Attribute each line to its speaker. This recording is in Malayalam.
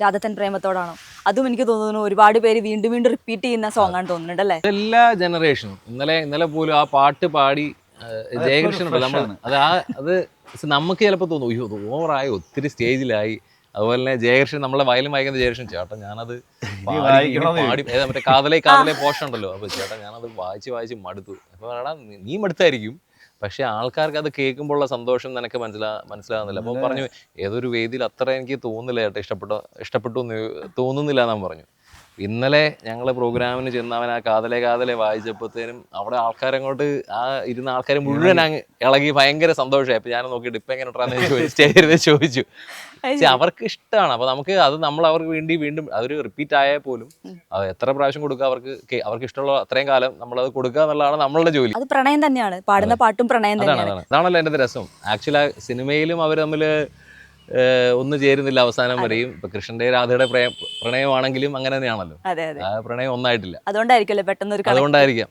Speaker 1: രാധത്തൻ പ്രേമത്തോടാണോ? അതും എനിക്ക് തോന്നുന്നു ഒരുപാട് പേര് വീണ്ടും വീണ്ടും റിപ്പീറ്റ് ചെയ്യുന്ന സോങ് ആണ് തോന്നുന്നുണ്ട് അല്ലേ?
Speaker 2: എല്ലാ ജനറേഷനും ഇന്നലെ പോലും ആ പാട്ട് പാടി ജയകൃഷ്ണൻ ഉണ്ടല്ലോ നമ്മൾ അത് നമുക്ക് ചിലപ്പോൾ തോന്നും അയ്യോ ഓവറായി ഒത്തിരി സ്റ്റേജിലായി. അതുപോലെ തന്നെ ജയകൃഷ്ണൻ നമ്മളെ വയലും വായിക്കുന്ന ജയകൃഷ്ണൻ ചേട്ടാ ഞാനത് പാടി മറ്റേ കാതലേ പോഷൻ ഉണ്ടല്ലോ. അപ്പോൾ ചേട്ടാ ഞാനത് വായിച്ച് മടുത്തു. അപ്പോൾ എടാ നീ മടുത്തായിരിക്കും, പക്ഷെ ആൾക്കാർക്ക് അത് കേൾക്കുമ്പോഴുള്ള സന്തോഷം നിനക്ക് മനസ്സിലാകുന്നില്ല. അപ്പോൾ പറഞ്ഞു ഏതൊരു വേദിയിൽ അത്ര എനിക്ക് തോന്നുന്നില്ല ചേട്ടാ ഇഷ്ടപ്പെട്ടു എന്ന് തോന്നുന്നില്ല എന്നാൻ പറഞ്ഞു. ഇന്നലെ ഞങ്ങൾ പ്രോഗ്രാമിന് ചെന്നവൻ ആ കാതലെ വായിച്ചപ്പോഴത്തേനും അവിടെ ആൾക്കാരങ്ങോട്ട് ആ ഇരുന്ന ആൾക്കാർ മുഴുവൻ അങ്ങ് ഇളകി ഭയങ്കര സന്തോഷമായി. അപ്പൊ ഞാൻ നോക്കിയിട്ട് ഇപ്പൊ എങ്ങനെ സ്റ്റേജിൽ ചോദിച്ചു. പക്ഷെ അവർക്ക് ഇഷ്ടമാണ്. അപ്പൊ നമുക്ക് അത് നമ്മൾ അവർക്ക് വേണ്ടി വീണ്ടും അതൊരു റിപ്പീറ്റ് ആയാൽ പോലും അത് എത്ര പ്രാവശ്യം കൊടുക്കുക അവർക്ക് ഇഷ്ടമുള്ള അത്രയും കാലം നമ്മളത് കൊടുക്കുക എന്നുള്ളതാണ് നമ്മളുടെ ജോലി.
Speaker 1: അത് പ്രണയം തന്നെയാണ്, പാടുന്ന പാട്ടും പ്രണയം തന്നെയാണ്.
Speaker 2: അതാണല്ലോ എൻ്റെ രസം. ആക്ച്വലി സിനിമയിലും അവർ തമ്മിൽ ഒന്നും ചേരുന്നില്ല അവസാനം വരെയും. ഇപ്പൊ കൃഷ്ണന്റെ രാധയുടെ പ്രണയമാണെങ്കിലും അങ്ങനെ തന്നെയാണല്ലോ, ആ പ്രണയം ഒന്നായിട്ടില്ല.
Speaker 1: അതുകൊണ്ടായിരിക്കും പെട്ടെന്ന്
Speaker 2: അതുകൊണ്ടായിരിക്കാം